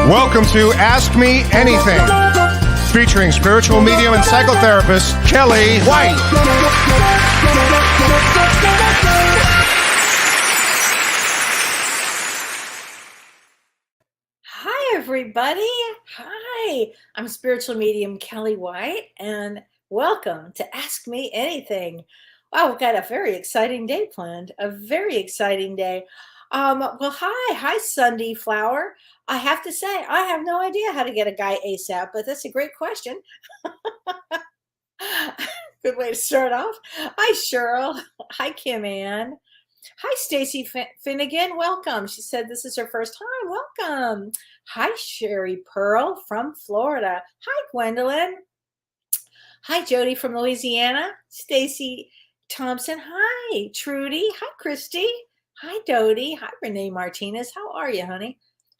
Welcome to Ask Me Anything, featuring spiritual medium and psychotherapist Kellee White. Hi, everybody. Hi, I'm spiritual medium Kellee White, and welcome to Ask Me Anything. Wow, we've got a very exciting day planned. A very exciting day. Hi, Sunday Flower. I have to say, I have no idea how to get a guy ASAP, but that's a great question. Good way to start off. Hi, Cheryl. Hi, Kim Ann. Hi, Stacy Finnegan. Welcome. She said this is her first time. Welcome. Hi, Sherry Pearl from Florida. Hi, Gwendolyn. Hi, Jody from Louisiana. Stacy Thompson. Hi, Trudy. Hi, Christy. Hi, Dodie. Hi, Renee Martinez. How are you, honey?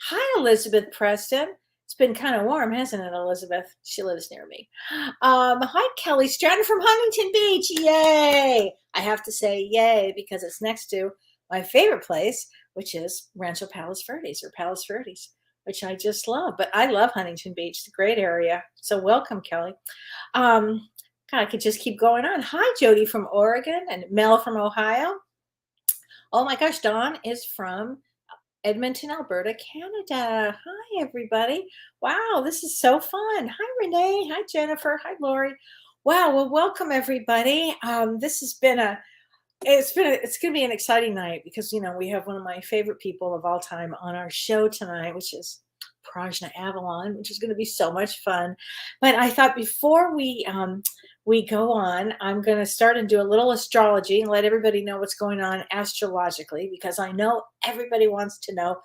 Hi, Elizabeth Preston. It's been kind of warm, hasn't it, Elizabeth? She lives near me. Hi, Kelly Stratton from Huntington Beach. Yay! I have to say yay because it's next to my favorite place, which is Rancho Palos Verdes or Palos Verdes, which I just love. But I love Huntington Beach. It's a great area. So welcome, Kelly. God, I could just keep going on. Hi, Jody from Oregon and Mel from Ohio. Oh my gosh, Dawn is from Edmonton, Alberta, Canada. Hi, everybody. Wow, this is so fun. Hi, Renee. Hi, Jennifer. Hi, Lori. Wow, well, welcome, everybody. This has been it's going to be an exciting night because, we have one of my favorite people of all time on our show tonight, which is Prajna Avalon, which is going to be so much fun. But I thought before we go on, I'm going to start and do a little astrology and let everybody know what's going on astrologically, because I know everybody wants to know,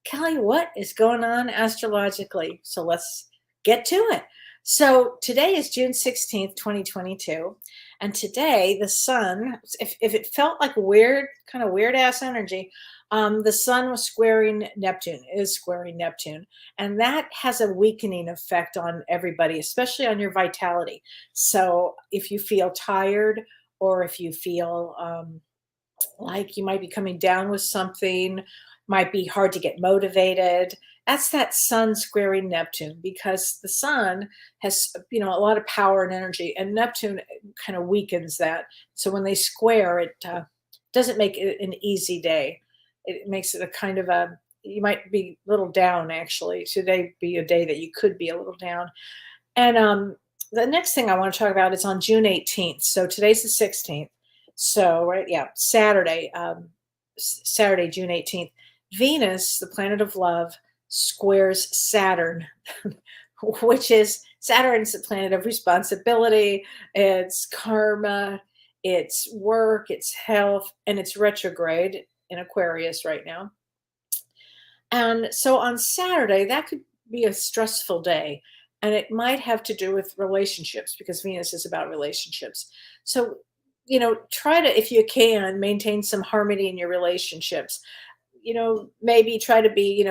Kelly, what is going on astrologically? So let's get to it. So today is June 16th, 2022. And today the sun, if it felt like kind of weird ass energy, the sun was is squaring Neptune. And that has a weakening effect on everybody, especially on your vitality. So if you feel tired or if you feel like you might be coming down with something, might be hard to get motivated, that's that sun squaring Neptune, because the sun has, a lot of power and energy, and Neptune kind of weakens that. So when they square, it doesn't make it an easy day. It makes it a kind of you might be a little down, actually. Today be a day that you could be a little down. And the next thing I want to talk about is on June 18th. So today's the 16th. So, right, yeah, Saturday, June 18th, Venus, the planet of love, squares Saturn, which is Saturn's the planet of responsibility, it's karma, it's work, it's health, and it's retrograde in Aquarius right now. And so on Saturday, that could be a stressful day. And it might have to do with relationships, because Venus is about relationships. So, try to, if you can, maintain some harmony in your relationships. Maybe try to be,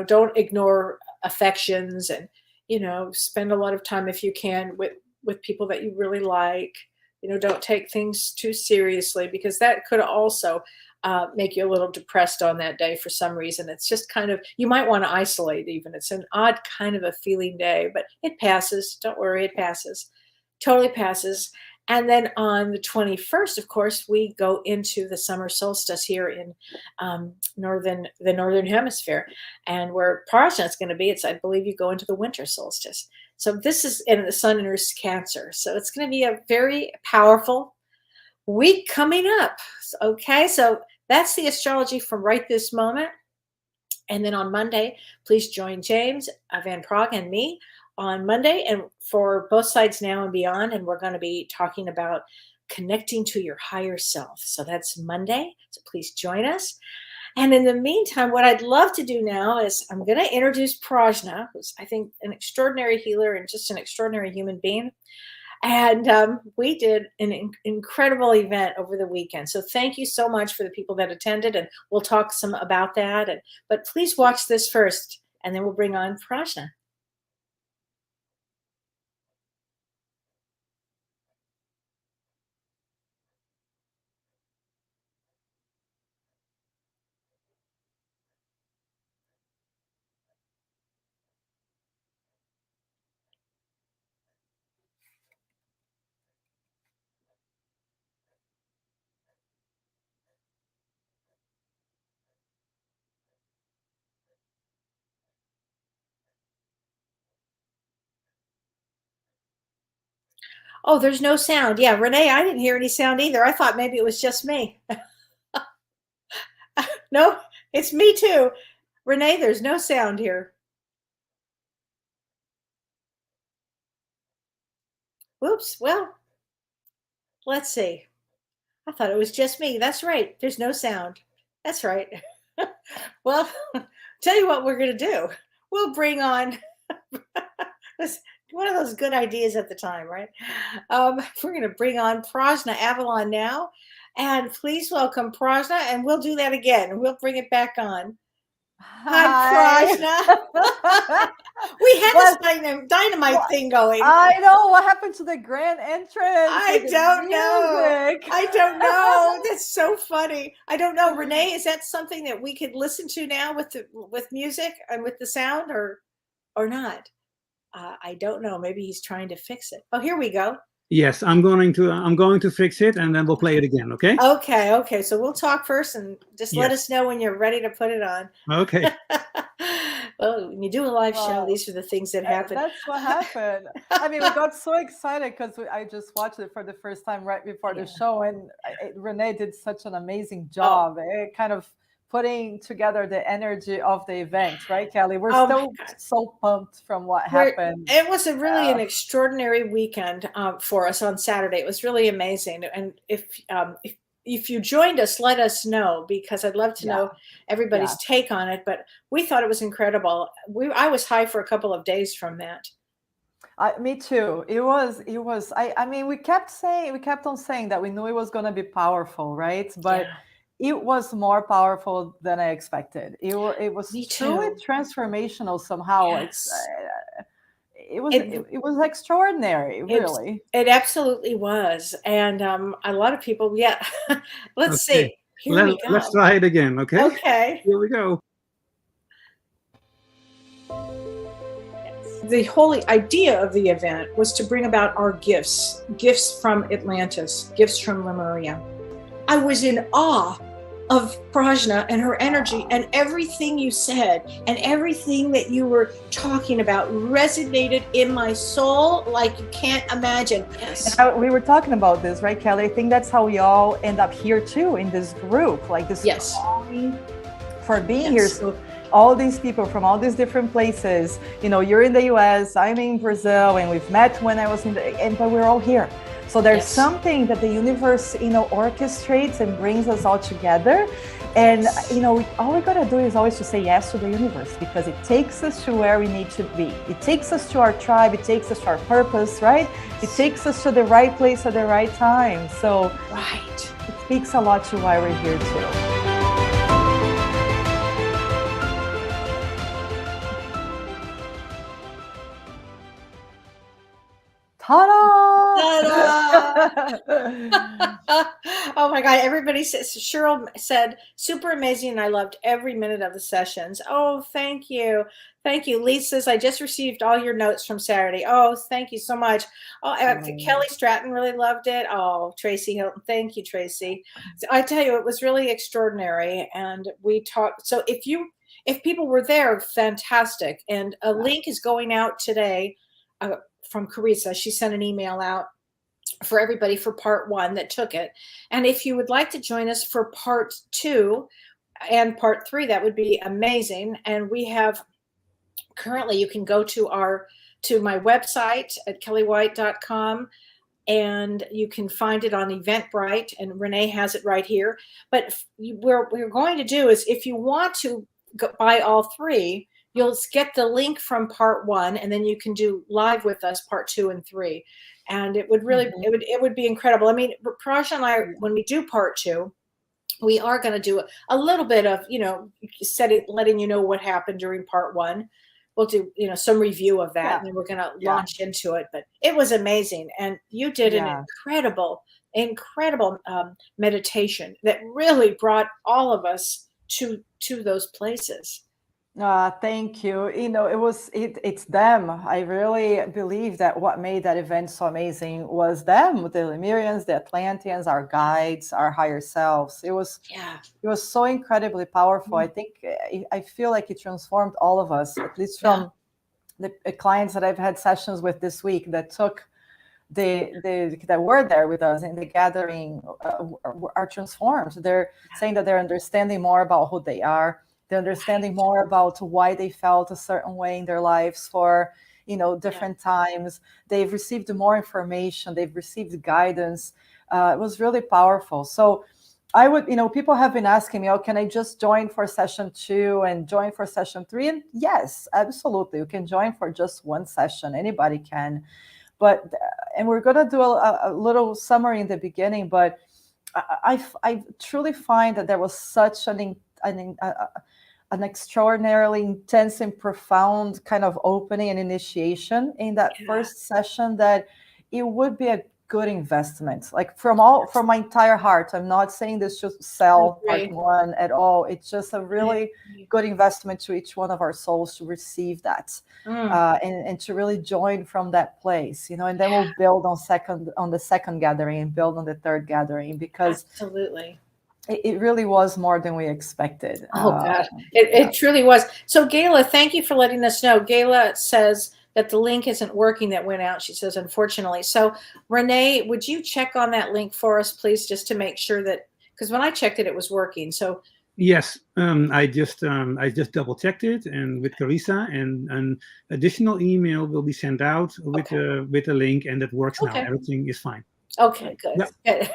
don't ignore affections, and, spend a lot of time if you can with people that you really like. Don't take things too seriously, because that could also make you a little depressed on that day for some reason. It's just kind of, you might want to isolate even. It's an odd kind of a feeling day, but it passes. Don't worry, it passes. Totally passes. And then on the 21st, of course, we go into the summer solstice here in the northern hemisphere. And where Prajna is going to be, I believe you go into the winter solstice. So this is, and the sun enters Cancer. So it's going to be a very powerful week coming up. Okay, so that's the astrology from right this moment. And then on Monday, please join James Van Prague and me on Monday, and for Both Sides Now and Beyond. And we're going to be talking about connecting to your higher self. So that's Monday. So please join us. And in the meantime, what I'd love to do now is I'm going to introduce Prajna, who's, I think, an extraordinary healer and just an extraordinary human being. And we did an incredible event over the weekend. So thank you so much for the people that attended, and we'll talk some about that. But please watch this first, and then we'll bring on Prajna. Oh, there's no sound. Yeah, Renee, I didn't hear any sound either. I thought maybe it was just me. No, it's me too. Renee, there's no sound here. Whoops. Well, let's see. I thought it was just me. That's right. There's no sound. That's right. Well, tell you what we're going to do. We'll bring on this one of those good ideas at the time, right? We're going to bring on Prajna Avalon now. And please welcome Prajna, and we'll do that again. We'll bring it back on. Hi, Prajna. We had this dynamite thing going. I know what happened to the grand entrance. I don't know. I don't know. That's so funny. I don't know. Renee, is that something that we could listen to now with music and with the sound, or not? I don't know. Maybe he's trying to fix it. Oh, here we go. Yes, I'm going to fix it, and then we'll play it again. Okay. Okay. So we'll talk first, and just let us know when you're ready to put it on. Okay. Well, when you do a live show, these are the things that happen. That's what happened. I mean, we got so excited because I just watched it for the first time right before the show, and Renee did such an amazing job. Kind of putting together the energy of the event, right, Kelly? We're still so pumped from what happened. It was really an extraordinary weekend for us on Saturday. It was really amazing. And if you joined us, let us know, because I'd love to know everybody's take on it. But we thought it was incredible. I was high for a couple of days from that. Me too. It was. I mean, we kept on saying that we knew it was going to be powerful, right? But it was more powerful than I expected. It was truly transformational somehow. Yes. It was extraordinary, really. It absolutely was. And a lot of people, let's see. Here we go. Let's try it again, okay? Okay. Here we go. The whole idea of the event was to bring about our gifts from Atlantis, gifts from Lemuria. I was in awe of Prajna and her energy, and everything you said and everything that you were talking about resonated in my soul like you can't imagine. Yes. And we were talking about this, right, Kelly? I think that's how we all end up here too, in this group, like this calling for being here. So all these people from all these different places, you're in the US, I'm in Brazil, and we've met when I was but we're all here. So there's something that the universe, orchestrates and brings us all together. And, all we got to do is always to say yes to the universe, because it takes us to where we need to be. It takes us to our tribe. It takes us to our purpose, right? It takes us to the right place at the right time. So it speaks a lot to why we're here too. Oh my God. Everybody says, Cheryl said, super amazing. And I loved every minute of the sessions. Oh, thank you. Thank you. Lee says, I just received all your notes from Saturday. Oh, thank you so much. Oh, Kelly Stratton really loved it. Oh, Tracy Hilton. Thank you, Tracy. So I tell you, it was really extraordinary. And we talked. So if people were there, fantastic. And a link is going out today from Carissa. She sent an email out for everybody for part 1 that took it. And if you would like to join us for part 2 and part 3, that would be amazing. And we have currently, you can go to my website at kelleywhite.com, and you can find it on Eventbrite, and Renee has it right here. But what we're going to do is, if you want to buy all 3, you'll get the link from part 1, and then you can do live with us part 2 and 3. And it would really, it would be incredible. I mean, Prajna and I, when we do part 2, we are going to do a little bit of, letting you know what happened during part 1. We'll do, some review of that, and then we're going to launch into it. But it was amazing. And you did an incredible meditation that really brought all of us to those places. Thank you. It's them. I really believe that what made that event so amazing was them, the Lemurians, the Atlanteans, our guides, our higher selves. It was so incredibly powerful. I feel like it transformed all of us, at least from the clients that I've had sessions with this week that took that were there with us in the gathering are transformed. They're saying that they're understanding more about who they are. They're understanding more about why they felt a certain way in their lives for, different times. They've received more information. They've received guidance. It was really powerful. So I would, people have been asking me, oh, can I just join for session 2 and join for session 3? And yes, absolutely. You can join for just one session. Anybody can. And we're going to do a little summary in the beginning, but I truly find that there was such an extraordinarily intense and profound kind of opening and initiation in that first session that it would be a good investment. Like from my entire heart, I'm not saying this to sell part 1 at all. It's just a really good investment to each one of our souls to receive that and to really join from that place, and then we'll build on the second gathering and build on the third gathering, because absolutely it really was more than we expected. Oh God, it truly was. So Gayla, thank you for letting us know. Gayla says that the link isn't working that went out. She says, unfortunately. So Renee, would you check on that link for us, please, just to make sure that, because when I checked it, it was working. So yes, I just double checked it, and with Carissa, and an additional email will be sent out with a link, and it works now. Everything is fine. Okay, good. Good.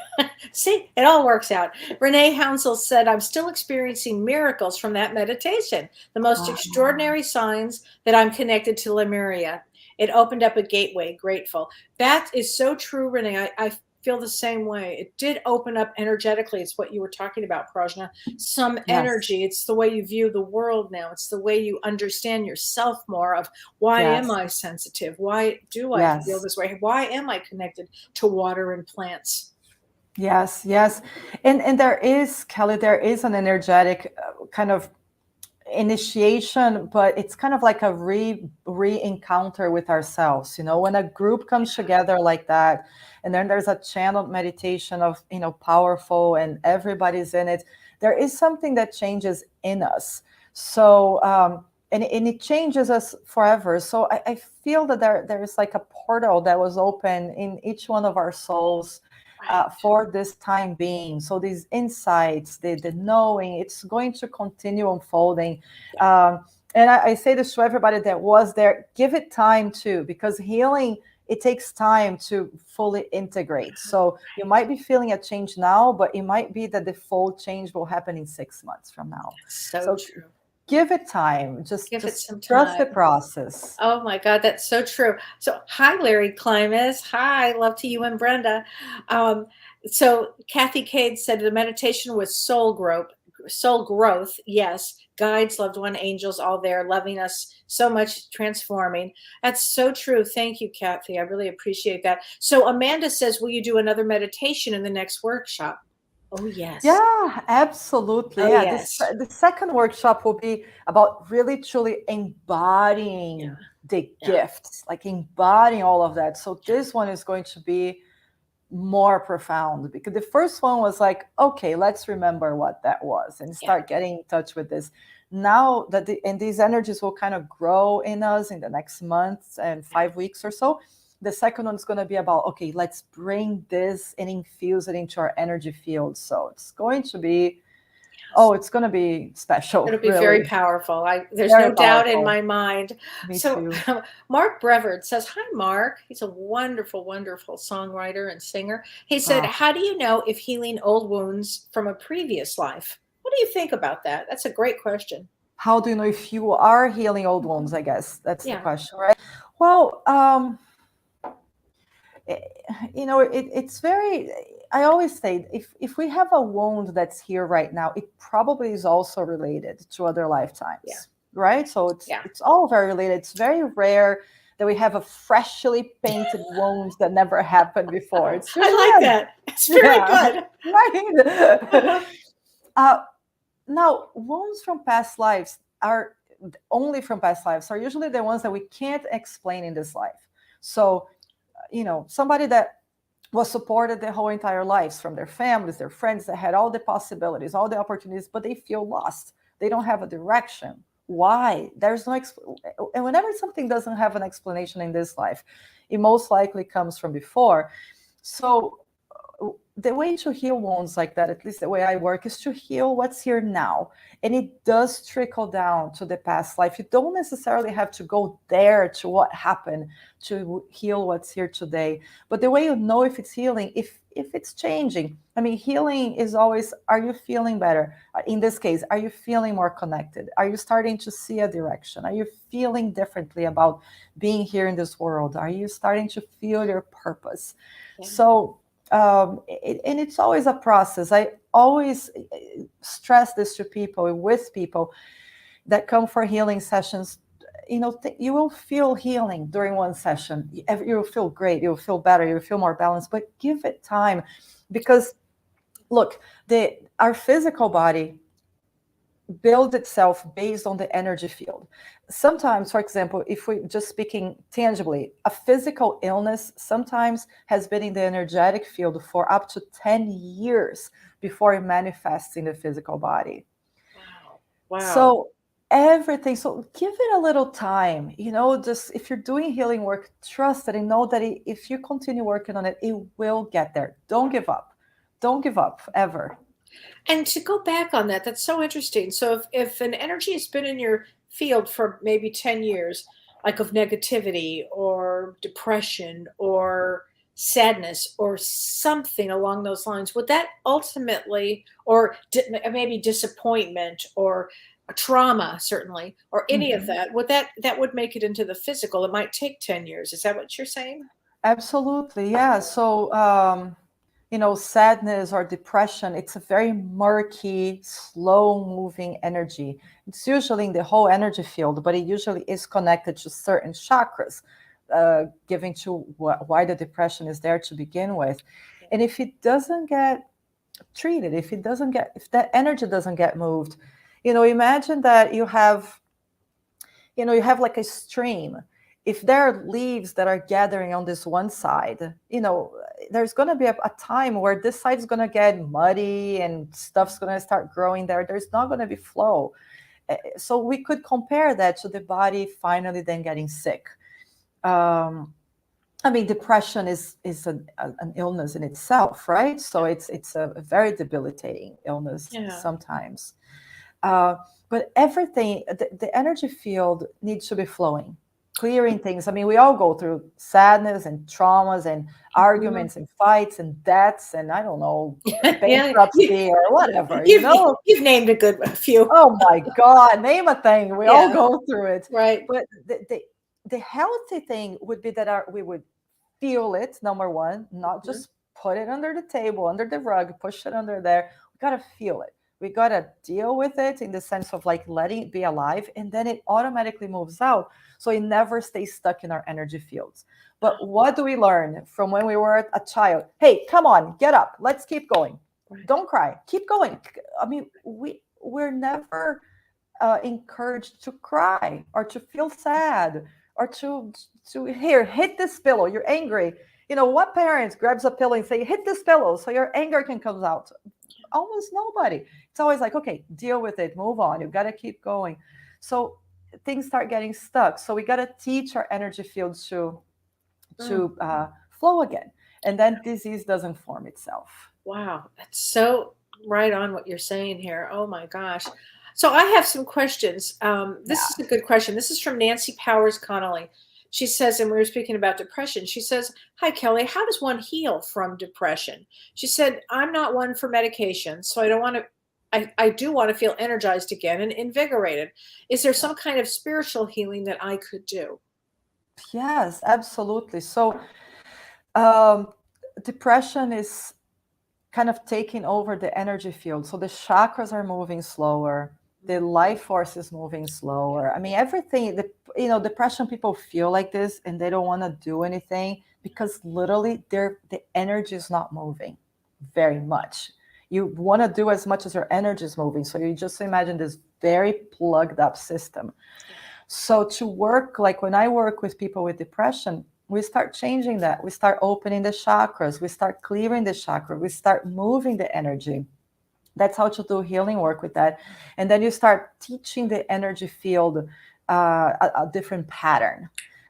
See, it all works out. Renee Hounsel said, I'm still experiencing miracles from that meditation. The most extraordinary signs that I'm connected to Lemuria. It opened up a gateway. Grateful. That is so true, Renee. I feel the same way. It did open up energetically. It's what you were talking about, Prajna. Some energy. It's the way you view the world now. It's the way you understand yourself more of why am I sensitive? Why do I feel this way? Why am I connected to water and plants? Yes. And there is, Kelly, there is an energetic kind of initiation, but it's kind of like a re-encounter with ourselves. When a group comes together like that, and then there's a channeled meditation of, powerful, and everybody's in it, there is something that changes in us. So, and it changes us forever. So I feel that there is like a portal that was open in each one of our souls for this time being. So these insights, the knowing, it's going to continue unfolding. And I say this to everybody that was there, give it time too, because healing, it takes time to fully integrate. So you might be feeling a change now, but it might be that the full change will happen in 6 months from now. So true. Give it time. Just trust the process. Oh my God, that's so true. So hi, Larry Klimas. Hi, love to you and Brenda. So Kathy Cade said the meditation was soul growth. Yes. Guides, loved one, angels, all there, loving us so much, transforming. That's so true. Thank you, Kathy. I really appreciate that. So Amanda says, will you do another meditation in the next workshop? Oh, yes. Yeah, absolutely. Yes. The second workshop will be about really, truly embodying the gifts, like embodying all of that. So this one is going to be more profound, because the first one was like, okay, let's remember what that was and start getting in touch with this. Now that these energies will kind of grow in us in the next months and 5 weeks or so. The second one is going to be about, okay, let's bring this and infuse it into our energy field. So it's going to be, it's going to be special. It'll be very powerful. There's no doubt in my mind. Me too. Mark Brevard says, hi, Mark. He's a wonderful, wonderful songwriter and singer. He said, how do you know if healing old wounds from a previous life? What do you think about that? That's a great question. How do you know if you are healing old wounds? I guess that's the question, right? Well, it's very, I always say, if we have a wound that's here right now, it probably is also related to other lifetimes, right? So it's all very related. It's very rare that we have a freshly painted wound that never happened before. It's I like that. It's very good. Right. Now, wounds from past lives are only from past lives are usually the ones that we can't explain in this life. So, somebody that was supported their whole entire lives from their families, their friends, that had all the possibilities, all the opportunities, but they feel lost. They don't have a direction. why? There's no and whenever something doesn't have an explanation in this life, it most likely comes from before. So the way to heal wounds like that, at least the way I work, is to heal what's here now. And it does trickle down to the past life. You don't necessarily have to go there to what happened to heal what's here today. But the way you know if it's healing, if it's changing. I mean, healing is always, are you feeling better? In this case, are you feeling more connected? Are you starting to see a direction? Are you feeling differently about being here in this world? Are you starting to feel your purpose? Yeah. So, and it's always a process. I always stress this to people, with people that come for healing sessions. You know, you will feel healing during one session. You'll feel great. You'll feel better. You'll feel more balanced. But give it time, because look, our physical body builds itself based on the energy field. Sometimes, for example, if we're just speaking tangibly, a physical illness sometimes has been in the energetic field for up to 10 years before it manifests in the physical body. Wow. So everything, so give it a little time, you know, just if you're doing healing work, trust it and know that if you continue working on it, it will get there. Don't give up. Don't give up ever. And to go back on that, that's so interesting. So if an energy has been in your field for maybe 10 years, like of negativity or depression or sadness or something along those lines, would that ultimately, or maybe disappointment or a trauma, certainly, or any of that, would that would make it into the physical? It might take 10 years. Is that what you're saying? Absolutely. Yeah. So, you know, sadness or depression, it's a very murky, slow moving energy. It's usually in the whole energy field, but it usually is connected to certain chakras, giving to why the depression is there to begin with. And if it doesn't get treated, if that energy doesn't get moved, you know, imagine that you have like a stream. If there are leaves that are gathering on this one side, you know, there's going to be a time where this side is going to get muddy and stuff's going to start growing there. There's not going to be flow. So we could compare that to the body finally then getting sick. I mean, depression is an illness in itself, right? So it's a very debilitating illness sometimes. But everything, the energy field needs to be flowing, clearing things. I mean, we all go through sadness and traumas and arguments and fights and deaths and I don't know, bankruptcy or whatever. You've named a good few. Oh my God, name a thing. We all go through it. Right. But the healthy thing would be that we would feel it, number one, not just put it under the table, under the rug, push it under there. We got to feel it. We got to deal with it in the sense of like letting it be alive, and then it automatically moves out. So it never stays stuck in our energy fields. But what do we learn from when we were a child? Hey, come on, get up. Let's keep going. Don't cry. Keep going. I mean, we're never encouraged to cry or to feel sad or to hit this pillow. You're angry. You know, what parents grabs a pillow and say, hit this pillow so your anger can come out? Almost nobody. It's always like, okay, deal with it, move on. You've got to keep going. So things start getting stuck. So we got to teach our energy fields to flow again. And then disease doesn't form itself. Wow. That's so right on what you're saying here. Oh my gosh. So I have some questions. This is a good question. This is from Nancy Powers Connolly. She says, and we were speaking about depression. She says, hi, Kellee, how does one heal from depression? She said, I'm not one for medication, so I don't want to, I do want to feel energized again and invigorated. Is there some kind of spiritual healing that I could do? Yes, absolutely. So depression is kind of taking over the energy field. So the chakras are moving slower. The life force is moving slower. I mean, everything, depression people feel like this and they don't want to do anything because literally the energy is not moving very much. You want to do as much as your energy is moving. So you just imagine this very plugged up system. So to work, like when I work with people with depression, we start changing that. We start opening the chakras. We start clearing the chakra. We start moving the energy. That's how to do healing work with that. And then you start teaching the energy field a different pattern.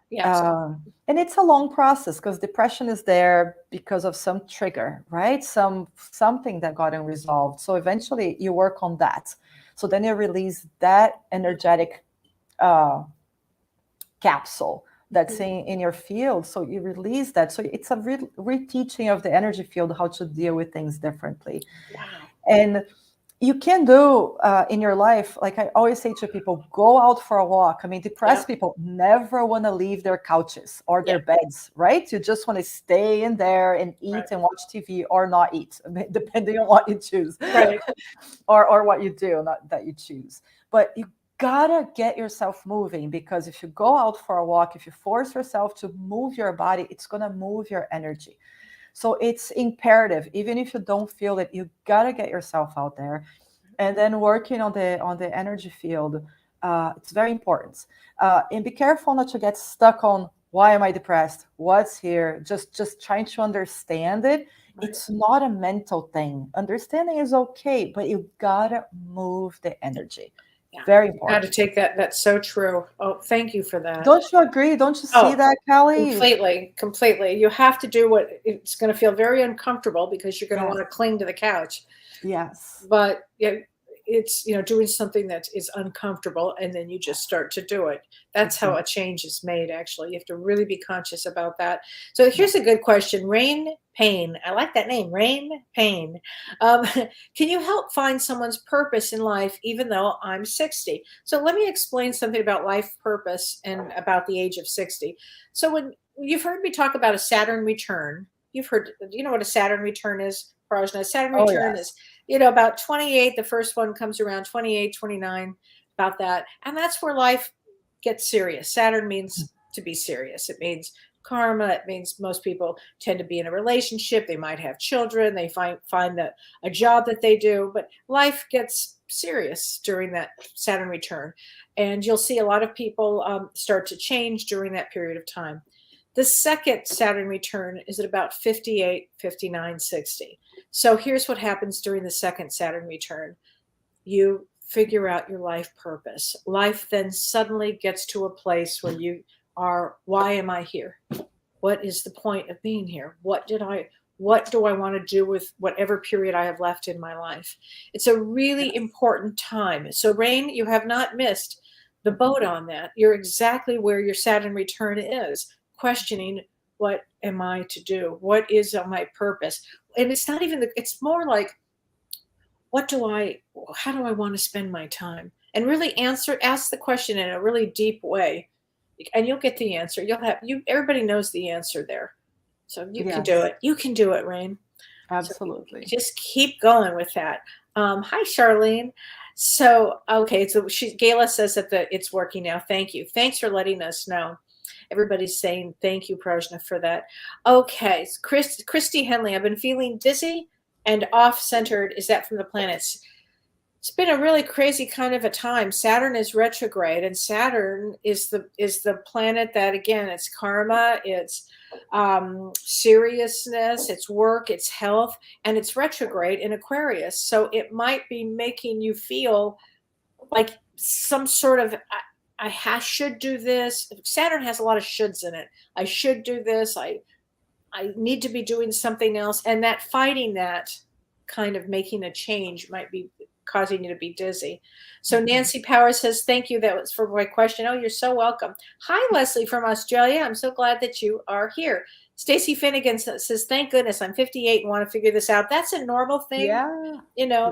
Yeah. And it's a long process because depression is there because of some trigger, right? Something that got unresolved. So eventually you work on that. So then you release that energetic capsule that's in your field. So you release that. So it's a reteaching of the energy field, how to deal with things differently. Wow. And you can do in your life, like I always say to people, go out for a walk. I mean, depressed people never want to leave their couches or their beds, right? You just want to stay in there and eat and watch TV or not eat, depending on what you choose, right? or what you do, not that you choose. But you gotta get yourself moving, because if you go out for a walk, if you force yourself to move your body, it's gonna move your energy. So it's imperative, even if you don't feel it, you gotta get yourself out there, and then working on the energy field. It's very important. And be careful not to get stuck on, why am I depressed? What's here? Just trying to understand it. Right. It's not a mental thing. Understanding is okay, but you gotta move the energy. Yeah. Very important. Got to take that. That's so true. Oh, thank you for that. Don't you agree? Don't you see that, Kellee? Completely. You have to do what it's going to feel very uncomfortable, because you're going to want to cling to the couch. Yes. But it's, doing something that is uncomfortable, and then you just start to do it. That's how a change is made, actually. You have to really be conscious about that. So here's a good question. Rain Pain. I like that name, Rain Pain. Can you help find someone's purpose in life, even though I'm 60? So let me explain something about life purpose and about the age of 60. So when you've heard me talk about a Saturn return, you've heard, you know what a Saturn return is, Prajna? Saturn return is, about 28. The first one comes around 28, 29, about that. And that's where life gets serious. Saturn means to be serious. It means karma. It means most people tend to be in a relationship. They might have children. They find a job that they do. But life gets serious during that Saturn return. And you'll see a lot of people start to change during that period of time. The second Saturn return is at about 58, 59, 60. So here's what happens during the second Saturn return. You figure out your life purpose. Life then suddenly gets to a place where you are, why am I here? What is the point of being here? What do I want to do with whatever period I have left in my life? It's a really important time. So Rain, you have not missed the boat on that. You're exactly where your Saturn return is. Questioning, what am I to do? What is my purpose? And it's not even, it's more like, how do I want to spend my time? And really ask the question in a really deep way. And you'll get the answer. Everybody knows the answer there. So you can do it. You can do it, Rain. Absolutely. So just keep going with that. Hi, Charlene. So, okay. So Gayla says that it's working now. Thank you. Thanks for letting us know. Everybody's saying thank you, Prajna, for that. Okay, Christy Henley, I've been feeling dizzy and off-centered. Is that from the planets? It's been a really crazy kind of a time. Saturn is retrograde, and Saturn is the planet that, again, it's karma, it's seriousness, it's work, it's health, and it's retrograde in Aquarius. So it might be making you feel like some sort of, I should do this. Saturn has a lot of shoulds in it. I should do this. I need to be doing something else. And that fighting that kind of making a change might be causing you to be dizzy. So Nancy Power says, thank you. That was for my question. Oh, you're so welcome. Hi, Leslie from Australia. I'm so glad that you are here. Stacy Finnegan says, thank goodness I'm 58 and want to figure this out. That's a normal thing. Yeah.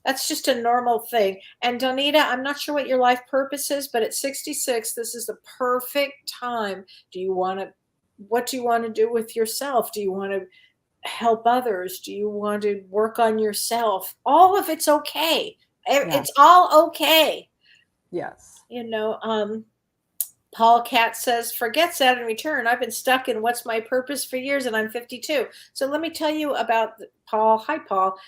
That's just a normal thing. And Donita, I'm not sure what your life purpose is, but at 66, this is the perfect time. What do you want to do with yourself? Do you want to help others? Do you want to work on yourself? All of it's okay. It's all okay. Yes. Paul Katz says, forget Saturn return. I've been stuck in what's my purpose for years, and I'm 52. So let me tell you about Paul. Hi, Paul.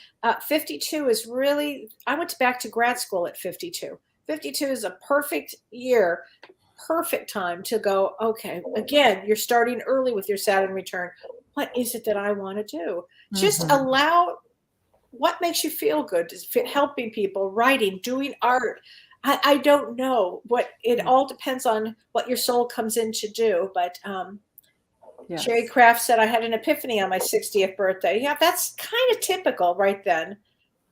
52 is really, I went back to grad school at 52. 52 is a perfect year, perfect time to go, okay, again, you're starting early with your Saturn return. What is it that I want to do? Just allow what makes you feel good? Is it helping people, writing, doing art? I don't know. It all depends on what your soul comes in to do. But Yes. Sherry Kraft said, I had an epiphany on my 60th birthday. Yeah, that's kind of typical right then.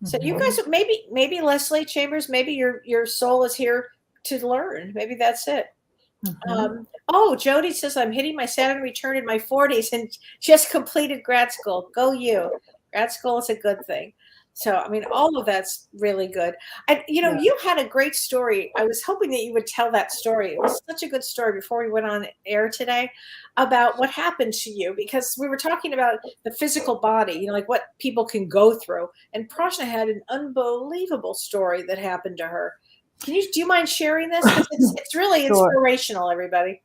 So you guys, maybe Leslie Chambers, maybe your soul is here to learn. Maybe that's it. Jody says, I'm hitting my Saturn return in my 40s and just completed grad school. Go you. Grad school is a good thing. So, I mean, all of that's really good. And, you had a great story. I was hoping that you would tell that story. It was such a good story before we went on air today about what happened to you, because we were talking about the physical body, like what people can go through. And Prajna had an unbelievable story that happened to her. Do you mind sharing this? Because it's really inspirational, everybody.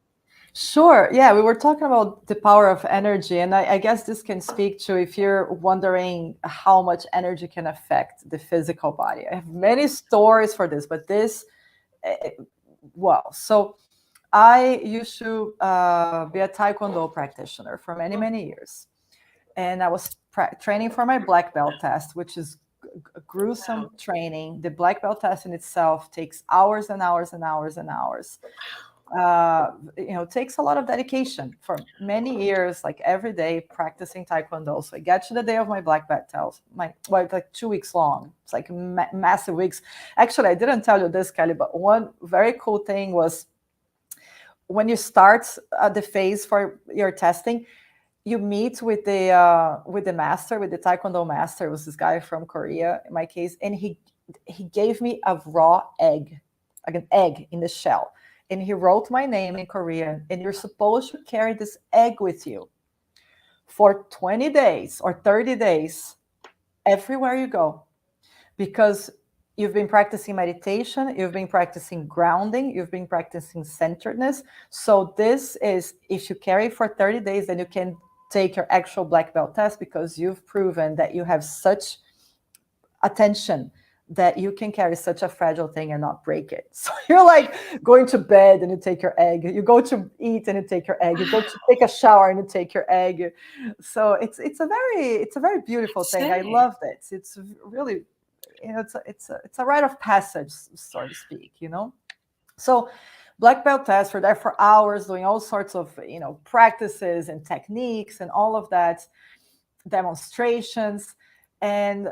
Sure. Yeah, we were talking about the power of energy. And I guess this can speak to if you're wondering how much energy can affect the physical body. I have many stories for this, but so I used to be a Taekwondo practitioner for many, many years. And I was training for my black belt test, which is gruesome training. The black belt test in itself takes hours and hours and hours and hours. Takes a lot of dedication for many years, like every day practicing Taekwondo. So I get to the day of my black belt test, like 2 weeks long. It's like massive weeks. Actually, I didn't tell you this, Kelly, but one very cool thing was when you start the phase for your testing, you meet with the master, with the Taekwondo master. It was this guy from Korea, in my case, and he gave me a raw egg, like an egg in the shell. And he wrote my name in Korean, and you're supposed to carry this egg with you for 20 days or 30 days everywhere you go, because you've been practicing meditation, you've been practicing grounding, you've been practicing centeredness. So this is, if you carry for 30 days, then you can take your actual black belt test, because you've proven that you have such attention that you can carry such a fragile thing and not break it. So you're like going to bed and you take your egg. You go to eat and you take your egg. You go to take a shower and you take your egg. So it's a very beautiful thing. I loved it. It's really, it's a rite of passage, so to speak. So black belt tests were there for hours, doing all sorts of practices and techniques and all of that, demonstrations, and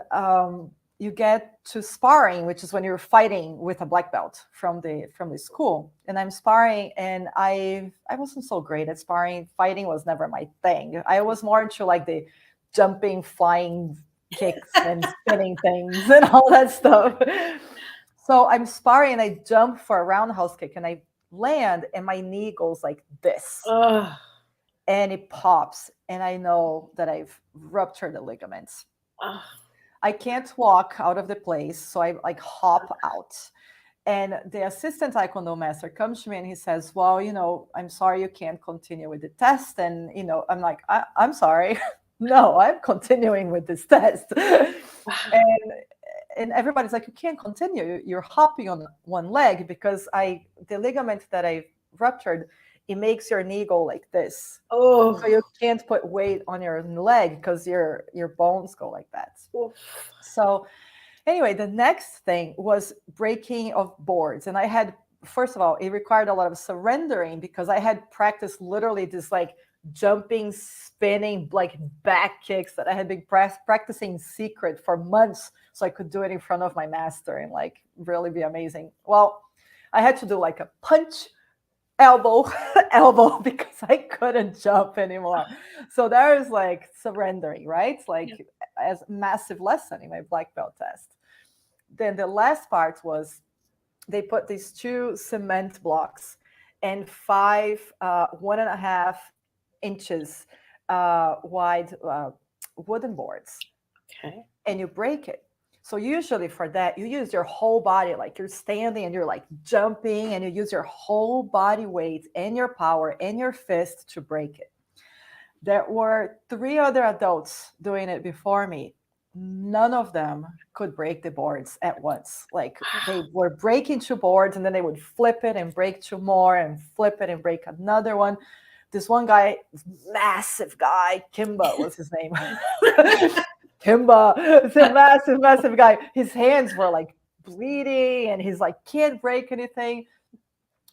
you get to sparring, which is when you're fighting with a black belt from the school. And I'm sparring, and I wasn't so great at sparring. Fighting was never my thing. I was more into like the jumping, flying kicks and spinning things and all that stuff. So I'm sparring and I jump for a roundhouse kick and I land and my knee goes like this. And it pops. And I know that I've ruptured the ligaments. I can't walk out of the place, so I like hop out. And the assistant Taekwondo master comes to me and he says, well, I'm sorry you can't continue with the test. And, I'm like, I'm sorry. No, I'm continuing with this test. And everybody's like, you can't continue. You're hopping on one leg, because the ligament that I ruptured, it makes your knee go like this. Oh, so you can't put weight on your leg because your bones go like that. So anyway, the next thing was breaking of boards. And I had, first of all, it required a lot of surrendering, because I had practiced literally this like jumping, spinning, like back kicks that I had been practicing in secret for months, so I could do it in front of my master and like really be amazing. Well, I had to do like a punch, elbow, because I couldn't jump anymore. So there is like surrendering, right? Like as a massive lesson in my black belt test. Then the last part was they put these 2 cement blocks and 5 1.5 inches wide wooden boards. Okay. And you break it. So usually for that, you use your whole body, like you're standing and you're like jumping, and you use your whole body weight and your power and your fist to break it. There were 3 other adults doing it before me. None of them could break the boards at once. Like they were breaking 2 boards and then they would flip it and break 2 more and flip it and break another one. This one guy, massive guy, Kimba was his name. Kimba. It's a massive, massive guy. His hands were like bleeding and he's like, can't break anything.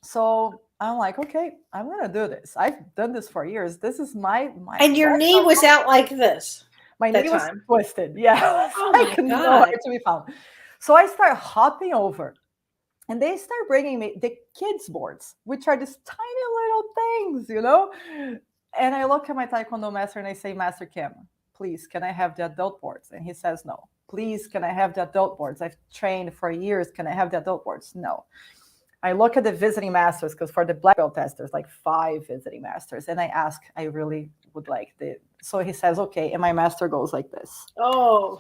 So I'm like, okay, I'm going to do this. I've done this for years. This is my. And your knee was out like this. My knee was twisted. Yeah. Oh my God. Nowhere to be found. So I start hopping over. And they start bringing me the kids' boards, which are these tiny little things, you know? And I look at my Taekwondo master and I say, Master Kim, please, can I have the adult boards? And he says, no. Please, can I have the adult boards? I've trained for years. Can I have the adult boards? No. I look at the visiting masters, because for the black belt test, there's like 5 visiting masters. And I ask, I really would like the. So he says, okay. And my master goes like this. Oh,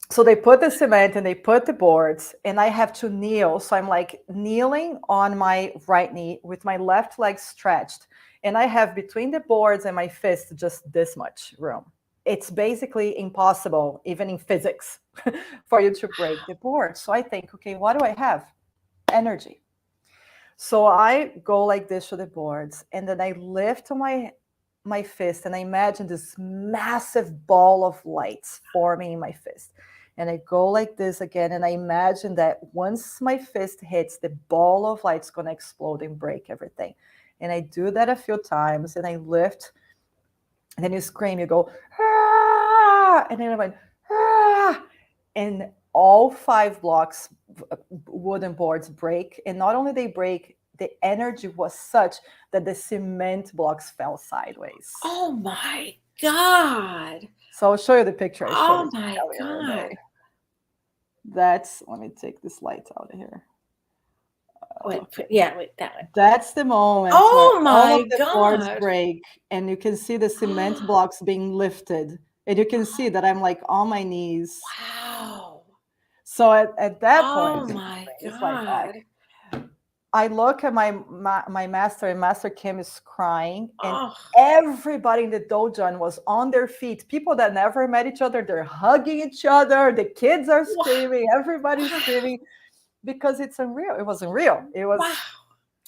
so they put the cement and they put the boards and I have to kneel. So I'm like kneeling on my right knee with my left leg stretched. And I have between the boards and my fist just this much room. It's basically impossible, even in physics, for you to break the board. So I think, okay, what do I have? Energy. So I go like this to the boards and then I lift my fist and I imagine this massive ball of lights forming in my fist. And I go like this again, and I imagine that once my fist hits, the ball of light's going to explode and break everything. And I do that a few times, and I lift, and then you scream, you go, ah! And then I went, ah! And all 5 blocks, wooden boards break. And not only they break, the energy was such that the cement blocks fell sideways. Oh my God. So I'll show you the picture. Oh my God. That's, let me take this light out of here. Wait, that one. That's the moment. Oh where all my of the God. boards break, and you can see the cement blocks being lifted, and you can see that I'm like on my knees. Wow. So at that Oh point, my it's God. like that. I look at my master, and Master Kim is crying, and everybody in the dojo was on their feet. People that never met each other, they're hugging each other. The kids are screaming. Everybody's screaming because it's unreal. It wasn't real. It was. Wow.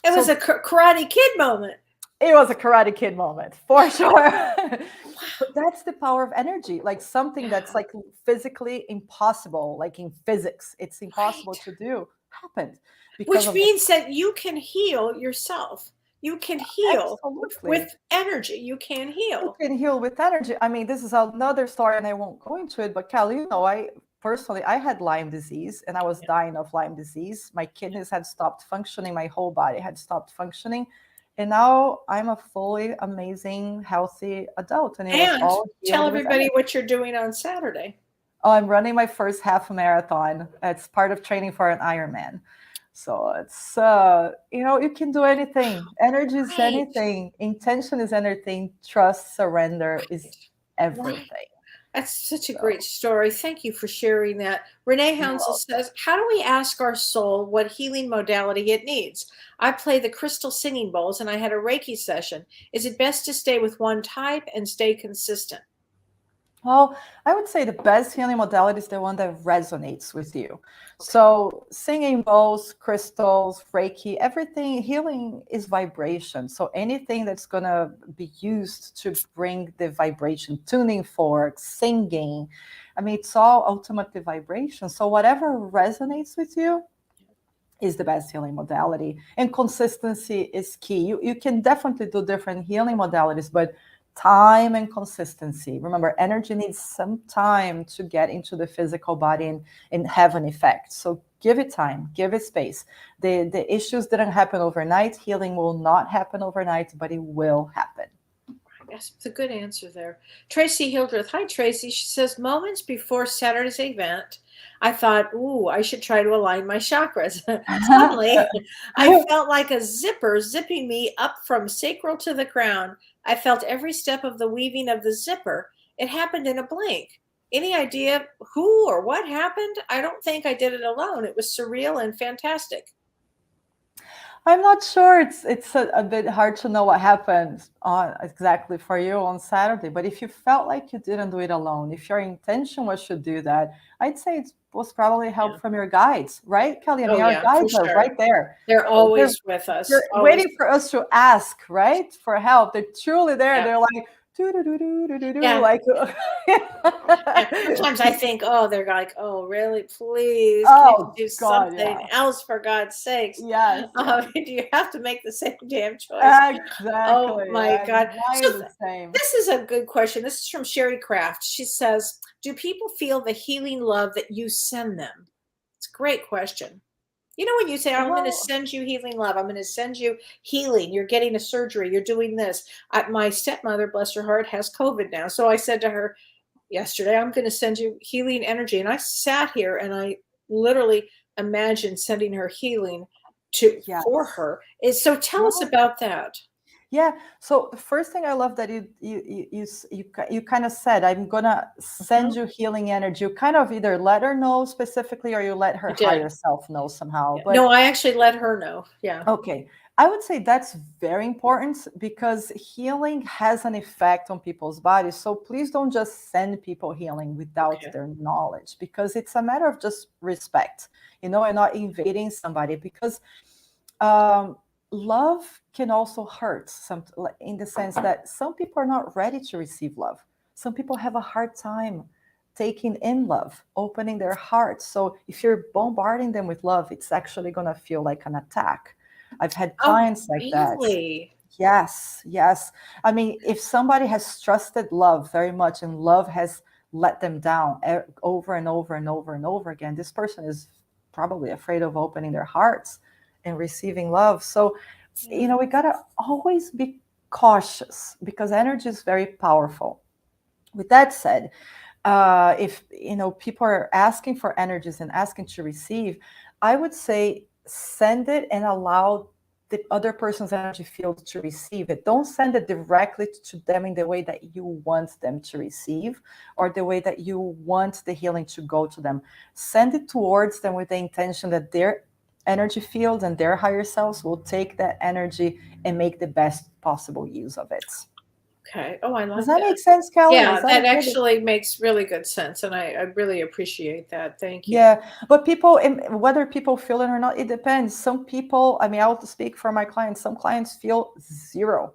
It was a Karate Kid moment. It was a Karate Kid moment for sure. But that's the power of energy. Like something that's like physically impossible, like in physics, it's impossible to do, happened. Which means that you can heal yourself. You can heal with energy. You can heal. You can heal with energy. I mean, this is another story and I won't go into it, but Kelly, you know, I had Lyme disease and I was dying of Lyme disease. My kidneys had stopped functioning. My whole body had stopped functioning. And now I'm a fully amazing, healthy adult. And tell everybody what you're doing on Saturday. Oh, I'm running my first half marathon. It's part of training for an Ironman. So it's, you know, you can do anything. Energy is anything. Intention is anything. Trust, surrender is everything. Right. That's such a great story. Thank you for sharing that. Renee Hounsel says, how do we ask our soul what healing modality it needs? I play the crystal singing bowls and I had a Reiki session. Is it best to stay with one type and stay consistent? Well, I would say the best healing modality is the one that resonates with you. So singing bowls, crystals, Reiki, everything, healing is vibration. So anything that's going to be used to bring the vibration, tuning forks, singing, I mean, it's all ultimately vibration. So whatever resonates with you is the best healing modality. And consistency is key. You can definitely do different healing modalities, but time and consistency. Remember, energy needs some time to get into the physical body and have an effect. So give it time, give it space. The issues didn't happen overnight. Healing will not happen overnight, but it will happen. Yes, it's a good answer there. Tracy Hildreth. Hi, Tracy. She says, moments before Saturday's event, I thought, ooh, I should try to align my chakras. Suddenly, I felt like a zipper zipping me up from sacral to the crown. I felt every step of the weaving of the zipper. It happened in a blink. Any idea who or what happened? I don't think I did it alone. It was surreal and fantastic. I'm not sure. It's a bit hard to know what happened exactly for you on Saturday. But if you felt like you didn't do it alone, if your intention was to do that, I'd say it was probably help from your guides, right, Kelly? I mean, our guides are right there. They're always with us. They're waiting for us to ask, right, for help. They're truly there. Yeah. They're like, Yeah. like Sometimes I think, oh, they're like, oh, really? Please, oh can't you do God, something yeah. else for God's sakes? Yes, yes. Do you have to make the same damn choice? Oh Exactly. my God. Mine's So the same. this is a good question. This is from Sherry Craft. She says, do people feel the healing love that you send them? It's a great question. You know, when you say, I'm going to Well, send you healing love, I'm going to send you healing, you're getting a surgery, you're doing this. My stepmother, bless her heart, has COVID now. So I said to her yesterday, I'm going to send you healing energy. And I sat here and I literally imagined sending her healing yes. for her. So tell us about that. Yeah. So the first thing I love that you kind of said, I'm gonna send you healing energy. You kind of either let her know specifically, or you let her I did. higher self know somehow. Yeah. But No, I actually let her know. Yeah. okay, I would say that's very important because healing has an effect on people's bodies. So please don't just send people healing without their knowledge, because it's a matter of just respect, and not invading somebody. Because love can also hurt in the sense that some people are not ready to receive love. Some people have a hard time taking in love, opening their hearts. So if you're bombarding them with love, it's actually going to feel like an attack. I've had clients like that. Yes, yes. I mean, if somebody has trusted love very much and love has let them down over and over and over and over again, this person is probably afraid of opening their hearts and receiving love. So, we got to always be cautious because energy is very powerful. With that said, if people are asking for energies and asking to receive, I would say send it and allow the other person's energy field to receive it. Don't send it directly to them in the way that you want them to receive, or the way that you want the healing to go to them. Send it towards them with the intention that their energy field and their higher selves will take that energy and make the best possible use of it. Okay. Oh, I like that. Does that make sense, Kellee? Yeah, that actually makes really good sense. And I really appreciate that. Thank you. Yeah. But people, whether people feel it or not, it depends. Some people, I mean, I'll speak for my clients. Some clients feel zero.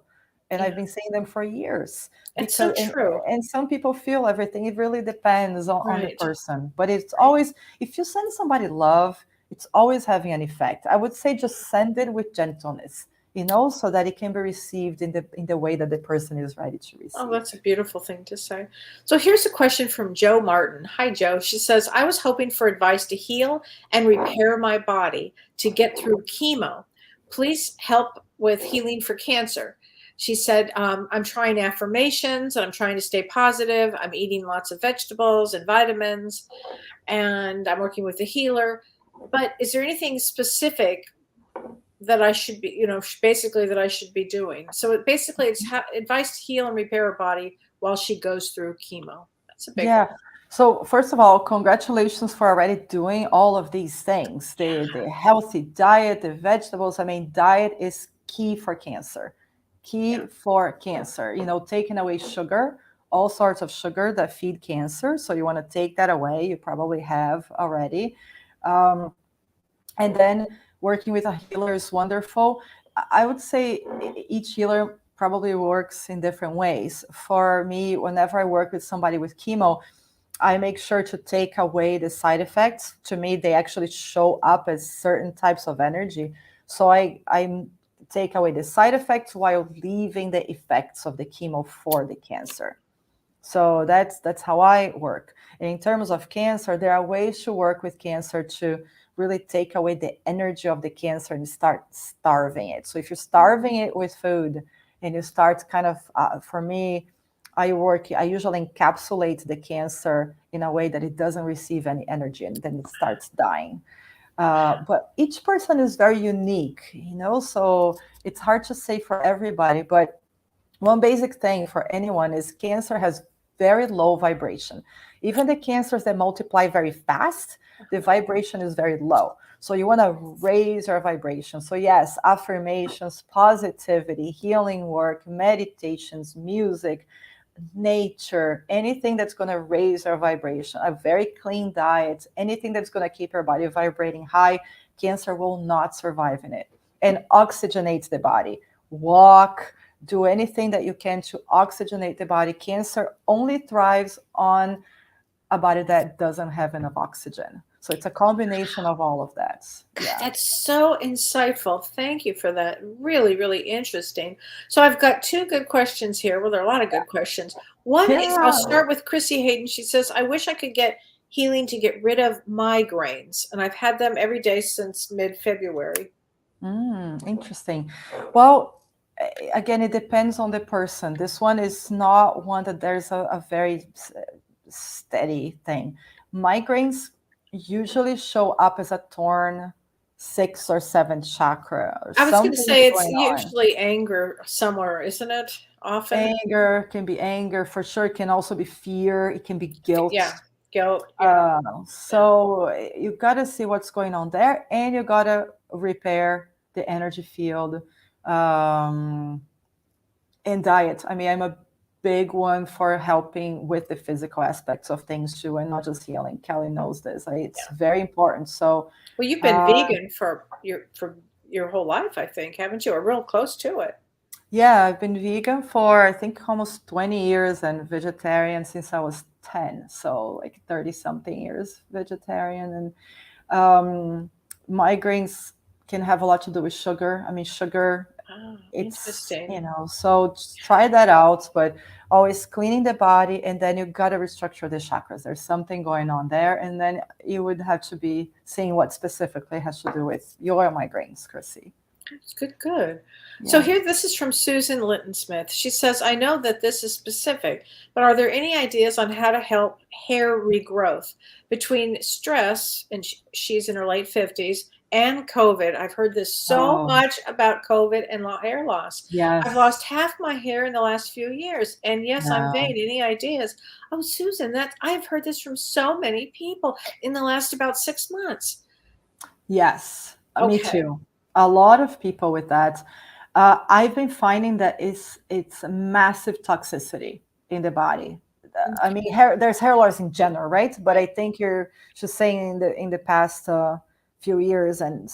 And I've been seeing them for years. It's so true. And some people feel everything. It really depends on the person. But it's always, if you send somebody love, it's always having an effect. I would say just send it with gentleness, so that it can be received in the way that the person is ready to receive. Oh, that's a beautiful thing to say. So here's a question from Joe Martin. Hi, Joe. She says, I was hoping for advice to heal and repair my body to get through chemo. Please help with healing for cancer. She said, I'm trying affirmations and I'm trying to stay positive. I'm eating lots of vegetables and vitamins, and I'm working with a healer. But is there anything specific that I should be, basically that I should be doing? So it's advice to heal and repair her body while she goes through chemo. That's a big one. So first of all, congratulations for already doing all of these things. The healthy diet, the vegetables. I mean, diet is key for cancer. For cancer. Taking away sugar, all sorts of sugar that feed cancer. So you want to take that away. You probably have already. And then working with a healer is wonderful. I would say each healer probably works in different ways. For me, whenever I work with somebody with chemo, I make sure to take away the side effects. To me, they actually show up as certain types of energy. So I take away the side effects while leaving the effects of the chemo for the cancer. So that's how I work. And in terms of cancer, there are ways to work with cancer to really take away the energy of the cancer and start starving it. So if you're starving it with food and you start kind of, for me, I usually encapsulate the cancer in a way that it doesn't receive any energy and then it starts dying. But each person is very unique, so it's hard to say for everybody. But one basic thing for anyone is cancer has very low vibration. Even the cancers that multiply very fast, the vibration is very low. So you want to raise your vibration. So yes, affirmations, positivity, healing work, meditations, music, nature, anything that's going to raise our vibration, a very clean diet, anything that's going to keep your body vibrating high, cancer will not survive in it. And oxygenate the body. Walk, do anything that you can to oxygenate the body. Cancer only thrives on a body that doesn't have enough oxygen. So it's a combination of all of that. Yeah. That's so insightful. Thank you for that. Really, really interesting. So I've got two good questions here. Well, there are a lot of good questions. One is, I'll start with Chrissy Hayden. She says, I wish I could get healing to get rid of migraines, and I've had them every day since mid-February. Interesting. Well, again, it depends on the person. This one is not one that there's a very steady thing. Migraines usually show up as a torn 6th or 7th chakra. I was going to say it's usually anger somewhere, isn't it? Often anger can be anger for sure. It can also be fear. It can be guilt. Yeah, guilt. Yeah. So you got to see what's going on there, and you got to repair the energy field and diet. I mean, I'm a big one for helping with the physical aspects of things too, and not just healing. Kellee knows this. It's very important. So, well, you've been vegan for your whole life, I think, haven't you? Or real close to it. Yeah, I've been vegan for I think almost 20 years and vegetarian since I was 10. So like 30 something years vegetarian. And migraines can have a lot to do with sugar. I mean, sugar. It's, you know, so just try that out, but always cleaning the body, and then you got to restructure the chakras. There's something going on there, and then you would have to be seeing what specifically has to do with your migraines, Chrissy. Good. Yeah. So here, this is from Susan Linton Smith. She says, I know that this is specific, but are there any ideas on how to help hair regrowth between stress, and she's in her late 50s, and COVID? I've heard this so much about COVID and hair loss. Yes. I've lost half my hair in the last few years. And yes, I'm vain. Any ideas? Oh, Susan, I've heard this from so many people in the last about 6 months. Yes, me too. A lot of people with that. I've been finding that it's a massive toxicity in the body. I mean, there's hair loss in general, right? But I think you're just saying in the past few years, and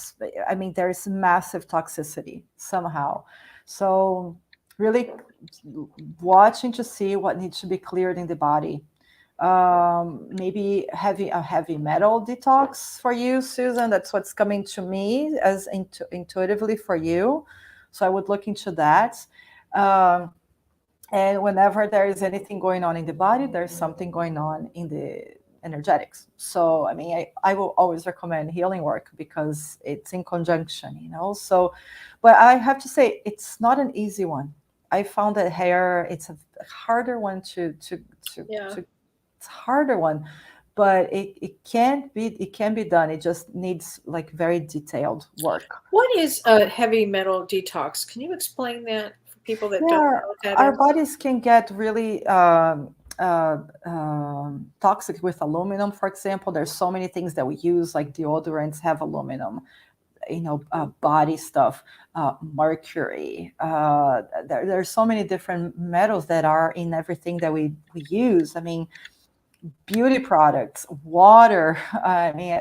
I mean, there's massive toxicity somehow. So really watching to see what needs to be cleared in the body. Maybe a heavy metal detox for you, Susan. That's what's coming to me as intuitively for you. So I would look into that. And whenever there is anything going on in the body, there's something going on in the energetics. So, I mean, I will always recommend healing work because it's in conjunction, you know. So, but I have to say, it's not an easy one. I found that hair, it's a harder one it's a harder one, but it can be done. It just needs like very detailed work. What is a heavy metal detox? Can you explain that for people that don't know what that our is? bodies can get really toxic with aluminum, for example. There's so many things that we use, like deodorants have aluminum, you know, body stuff, mercury. There's so many different metals that are in everything that we use. I mean, beauty products, water. I mean,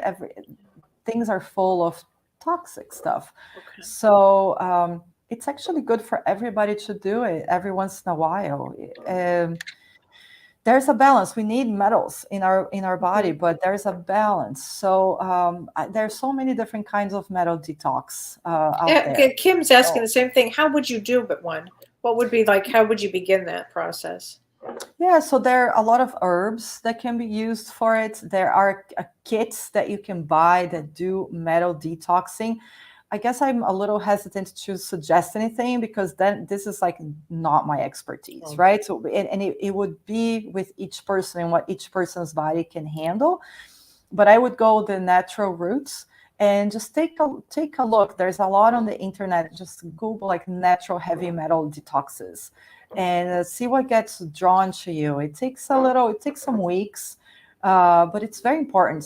things are full of toxic stuff. So it's actually good for everybody to do it every once in a while. There's a balance. We need metals in our body, but there's a balance. So there's so many different kinds of metal detox out there. Kim's asking the same thing. How would you do one? What would be like? How would you begin that process? Yeah, so there are a lot of herbs that can be used for it. There are kits that you can buy that do metal detoxing. I guess I'm a little hesitant to suggest anything because then this is like not my expertise, right? So and it would be with each person and what each person's body can handle. But I would go the natural routes and just take a look. There's a lot on the internet. Just Google like natural heavy metal detoxes and see what gets drawn to you. It takes some weeks, but it's very important.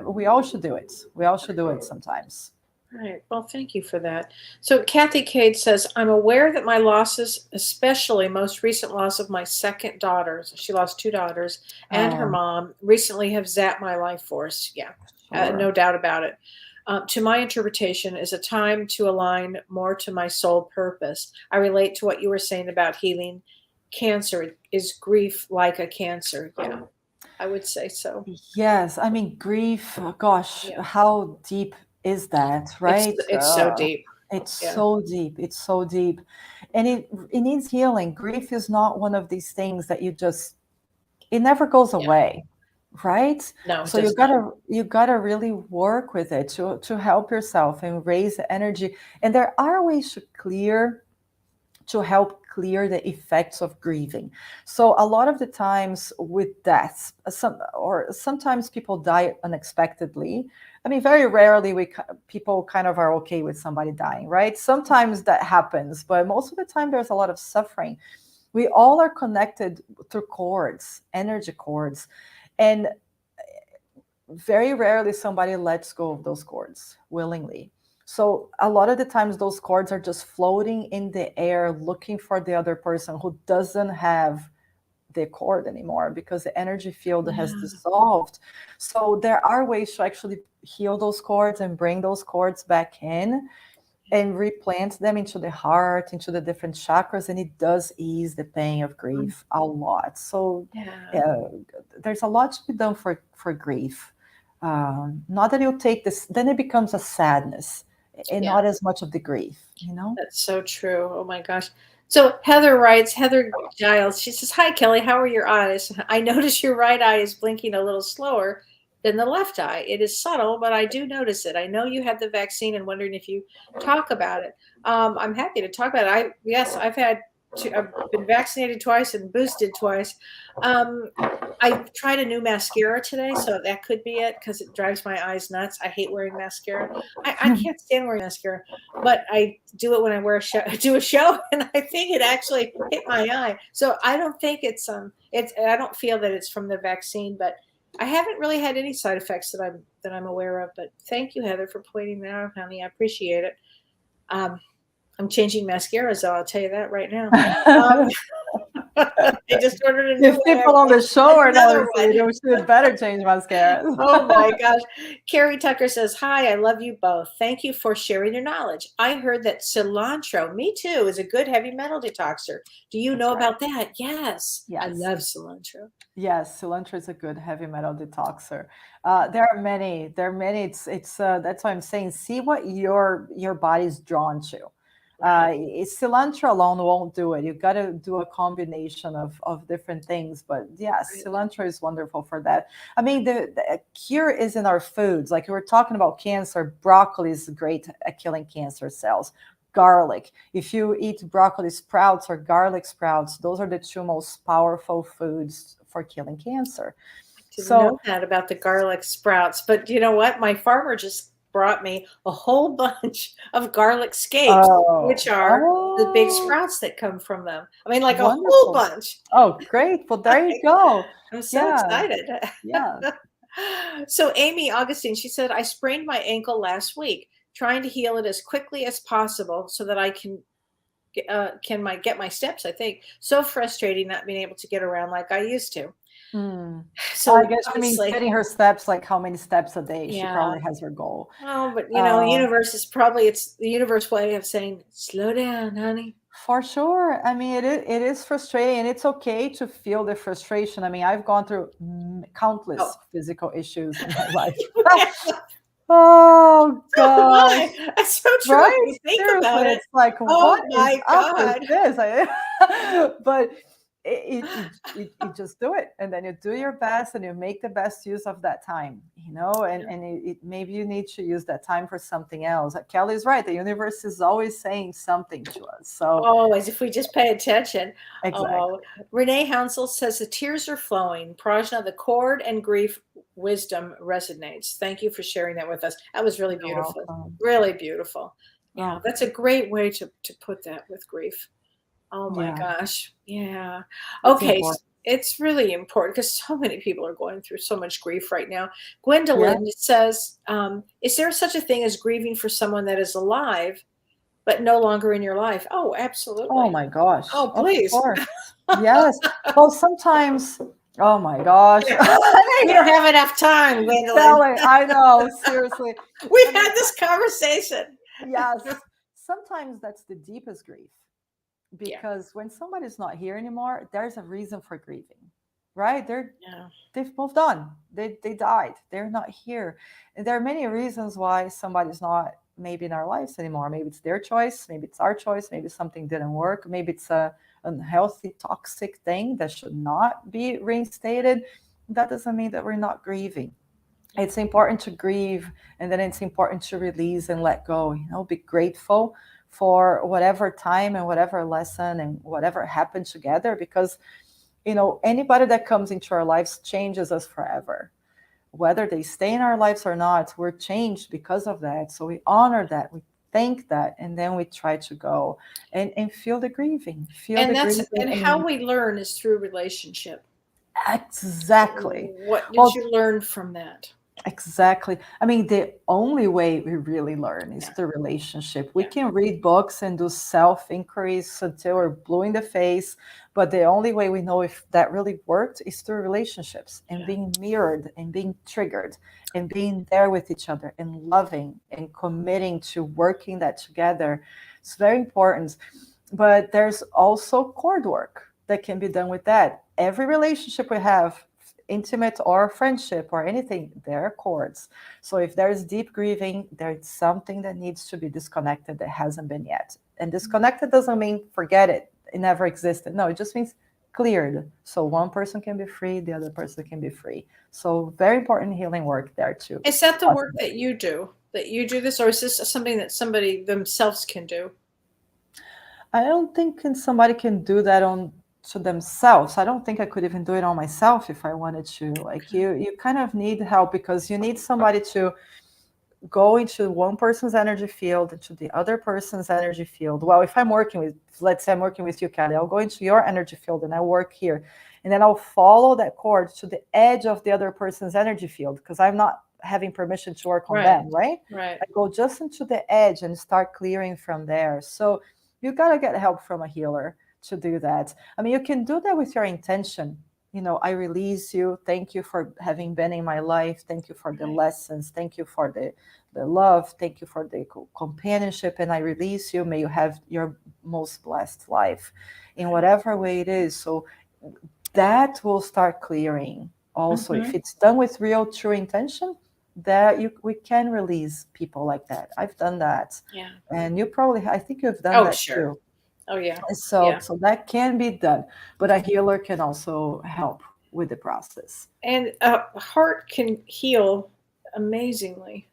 We all should do it. We all should do it sometimes. All right. Well, thank you for that. So Kathy Cade says, I'm aware that my losses, especially most recent loss of my second daughter, she lost 2 daughters, and her mom, recently have zapped my life force. Yeah, no doubt about it. to my interpretation, is a time to align more to my soul purpose. I relate to what you were saying about healing cancer. Is grief like a cancer? Yeah, I would say so. Yes, I mean, grief, gosh, Yeah. how deep is that, right? It's so deep. It's Yeah. so deep. It's so deep. And it needs healing. Grief is not one of these things that it never goes away, right? No, it So does not. you gotta really work with it to help yourself and raise the energy. And there are ways to help clear the effects of grieving. So a lot of the times with deaths, sometimes people die unexpectedly. I mean, very rarely people kind of are okay with somebody dying, right? Sometimes that happens, but most of the time there's a lot of suffering. We all are connected through cords, energy cords, and very rarely somebody lets go of those cords willingly. So a lot of the times those cords are just floating in the air looking for the other person who doesn't have the cord anymore because the energy field has dissolved. So there are ways to actually heal those cords and bring those cords back in and replant them into the heart, into the different chakras, and it does ease the pain of grief a lot. So there's a lot to be done for grief. Not that you take this, then it becomes a sadness and not as much of the grief, That's so true. Oh my gosh. So Heather Giles, she says, "Hi, Kelly. How are your eyes? I notice your right eye is blinking a little slower than the left eye. It is subtle, but I do notice it. I know you had the vaccine and wondering if you talk about it." I'm happy to talk about it. I've been vaccinated twice and boosted twice. I tried a new mascara today, so that could be it because it drives my eyes nuts. I hate wearing mascara. I can't stand wearing mascara, but I do it when I do a show, and I think it actually hit my eye. So I don't think I don't feel that it's from the vaccine, but I haven't really had any side effects that I'm aware of. But thank you, Heather, for pointing that out, honey. I appreciate it. I'm changing mascaras, though. I'll tell you that right now. I just ordered a new If people on the show are not, you should better change mascara. Oh my gosh. Carrie Tucker says, "Hi, I love you both. Thank you for sharing your knowledge. I heard that cilantro, me too, is a good heavy metal detoxer. Do you know about that?" Yes. I love cilantro. Yes, cilantro is a good heavy metal detoxer. There are many. It's that's why I'm saying, see what your body's drawn to. Cilantro alone won't do it. You've got to do a combination of different things. But yes, cilantro is wonderful for that. I mean, the cure is in our foods. Like we were talking about cancer, broccoli is great at killing cancer cells. Garlic. If you eat broccoli sprouts or garlic sprouts, those are the two most powerful foods for killing cancer. I didn't know that about the garlic sprouts. But you know what? My farmer just brought me a whole bunch of garlic scapes, which are the big sprouts that come from them. I mean, like a whole bunch. Oh, great. Well, there you go. I'm so excited. Yeah. So Amy Augustine, she said, "I sprained my ankle last week, trying to heal it as quickly as possible so that I can get my steps, I think. So frustrating not being able to get around like I used to." So I guess getting her steps, like how many steps a day she probably has her goal. Oh, but the universe is it's the universe way of saying, slow down, honey. For sure. I mean, it is frustrating, and it's okay to feel the frustration. I mean, I've gone through countless physical issues in my life. Oh God, that's so true. Right? Think about it. It's like, what is up with this? But you just do it, and then you do your best, and you make the best use of that time, and maybe you need to use that time for something else. Kelly's right. The universe is always saying something to us. So always, if we just pay attention. Exactly. Renee Hounsel says, "The tears are flowing. Prajna, the cord and grief wisdom resonates." Thank you for sharing that with us. That was really beautiful. Really beautiful. Yeah, that's a great way to put that with grief. Oh my gosh. Yeah. Okay. It's really important because so many people are going through so much grief right now. Gwendolyn says, "Is there such a thing as grieving for someone that is alive, but no longer in your life?" Oh, absolutely. Oh my gosh. Oh, please. Yes. Well, sometimes Oh my gosh. We don't have enough time, Gwendolyn. Kellee, I know, seriously. We've had this conversation. Yes. Sometimes that's the deepest grief, because when somebody's not here anymore, there's a reason for grieving, right? They've moved on. They died. They're not here. And there are many reasons why somebody's not maybe in our lives anymore. Maybe it's their choice. Maybe it's our choice. Maybe something didn't work. Maybe it's a unhealthy, toxic thing that should not be reinstated. That doesn't mean that we're not grieving. It's important to grieve, and then it's important to release and let go, be grateful for whatever time and whatever lesson and whatever happened together, because anybody that comes into our lives changes us forever. Whether they stay in our lives or not, we're changed because of that. So we honor that, we thank that, and then we try to go and feel the grieving. And how we learn is through relationship. Exactly. What did you learn from that? Exactly. I mean, the only way we really learn is the relationship. We can read books and do self-inquiries until we're blue in the face, but the only way we know if that really worked is through relationships and being mirrored and being triggered and being there with each other and loving and committing to working that together. It's very important. But there's also cord work that can be done with that. Every relationship we have, intimate or friendship or anything, there are cords. So if there's deep grieving, there's something that needs to be disconnected that hasn't been yet. And disconnected doesn't mean forget it never existed. No, it just means cleared. So one person can be free, the other person can be free. So very important healing work there too. Is that the work that you do? That you do this, or is this something that somebody themselves can do? I don't think somebody can do that to themselves. I don't think I could even do it on myself if I wanted to. Like you kind of need help, because you need somebody to go into one person's energy field, into the other person's energy field. Well, if I'm working with, let's say I'm working with you, Kellee, I'll go into your energy field and I work here. And then I'll follow that cord to the edge of the other person's energy field, because I'm not having permission to work on them, right? Right. I go just into the edge and start clearing from there. So you got to get help from a healer to do that. I mean, you can do that with your intention. I release you. Thank you for having been in my life. Thank you for the lessons. Thank you for the love. Thank you for the companionship. And I release you. May you have your most blessed life in whatever way it is. So that will start clearing. Also, if it's done with real, true intention, that we can release people like that. I've done that. Yeah. And you probably, I think you've done that too. Oh, yeah. So that can be done, but a healer can also help with the process. And a heart can heal amazingly.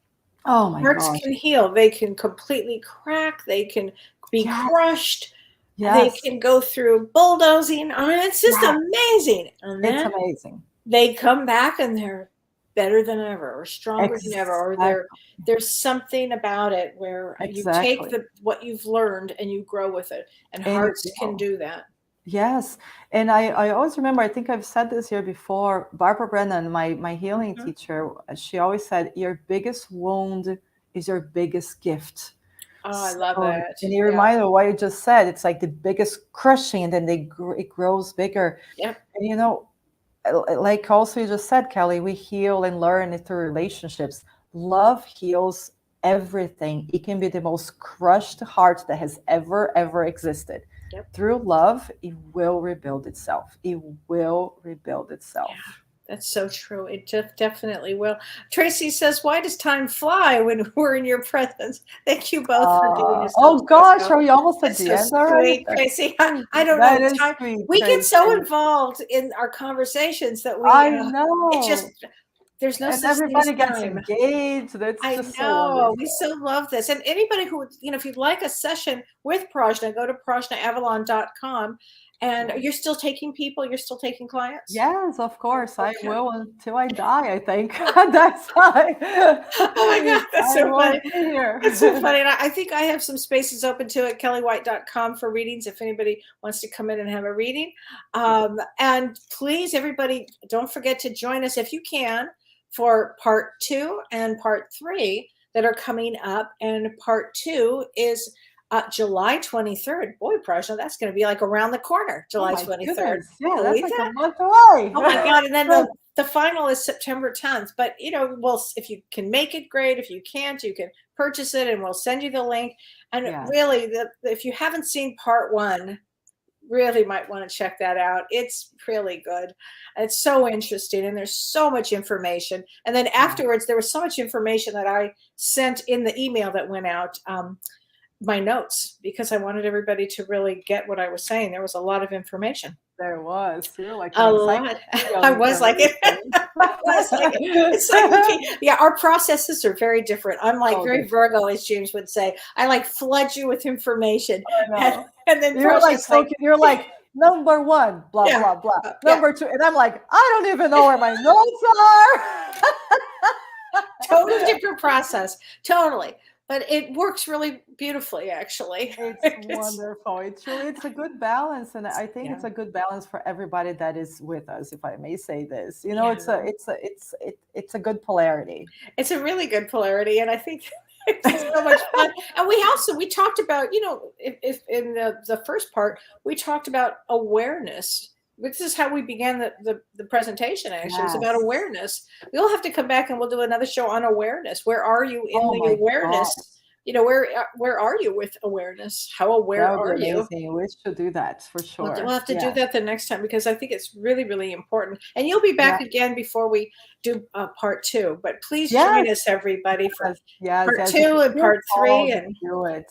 Oh my Hearts gosh. can heal. They can completely crack. They can be crushed. They can go through bulldozing. I mean, it's just amazing. And then it's amazing. They come back and they're better than ever, or stronger than ever, or there's something about it where you take what you've learned and you grow with it, and hearts can do that. Yes. And I always remember, I think I've said this here before, Barbara Brennan, my healing teacher, she always said, your biggest wound is your biggest gift. Oh, I love that. And you remind me of what you just said. It's like the biggest crushing, and then it grows bigger. Yep. And like also you just said, Kellee, we heal and learn it through relationships. Love heals everything. It can be the most crushed heart that has ever existed. Yep. Through love, it will rebuild itself. It will rebuild itself. Yeah, that's so true. It just definitely will. Tracy says, why does time fly when we're in your presence? Thank you both for doing this. Oh gosh, are we almost at the end already? Tracy, I don't know. Time, we get so involved in our conversations that we I know. It just there's no. And everybody gets engaged. That's I just know. We so love this. And anybody who, if you'd like a session with Prajna, go to PrajnaAvalon.com. And you're still taking people? You're still taking clients? Yes, of course. Okay. I will until I die, I think. That's why. Oh my God, that's so funny. That's so funny. And I think I have some spaces open too at kellywhite.com for readings if anybody wants to come in and have a reading. And please, everybody, don't forget to join us if you can for part 2 and part 3 that are coming up. And part 2 is July 23rd. Boy, Prajna, that's going to be like around the corner. July 23rd. Goodness. Yeah, that's like a month away. Oh my God! And then the final is September 10th. But well, if you can make it, great. If you can't, you can purchase it, and we'll send you the link. And really, if you haven't seen part 1, really might want to check that out. It's really good. It's so interesting, and there's so much information. And then afterwards, there was so much information that I sent in the email that went out. My notes, because I wanted everybody to really get what I was saying. There was a lot of information. There was. You're like a lot. I was like it. It's like, yeah, our processes are very different. I'm like very Virgo, as James would say. I like flood you with information, and then you're like, you're like number 1, blah blah blah. Number 2, and I'm like, I don't even know where my notes are. Totally different process. Totally. But it works really beautifully, actually. It's wonderful. It's a good balance, and I think it's a good balance for everybody that is with us, if I may say this. It's a good polarity. It's a really good polarity, and I think it's so much fun. And we talked about, if in the first part, we talked about awareness. This is how we began the presentation, actually. It's about awareness. We'll have to come back and we'll do another show on awareness. Where are you in the awareness? God. Where are you with awareness? How aware are you? We should do that for sure. We'll have to do that the next time, because I think it's really, really important. And you'll be back again before we do part 2. But please join us, everybody, for part 2 and part 3. And do it.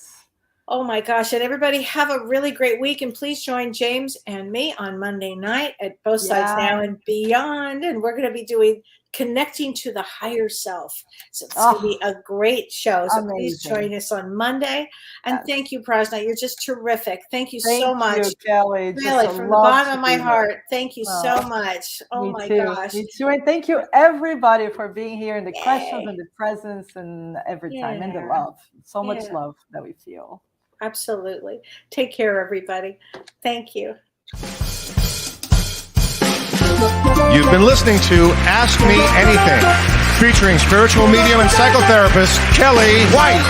Oh my gosh. And everybody have a really great week. And please join James and me on Monday night at Both Sides Now and Beyond. And we're going to be doing Connecting to the Higher Self. So it's going to be a great show. So please join us on Monday. And thank you, Prajna. You're just terrific. Thank you so much. Thank you, Kellee. Really, from the bottom of my heart. Thank you so much. Oh my gosh. Me too. And thank you, everybody, for being here, and the questions and the presence and every time, and the love. So much love that we feel. Absolutely. Take care, everybody. Thank you. You've been listening to Ask Me Anything, featuring spiritual medium and psychotherapist Kellee White.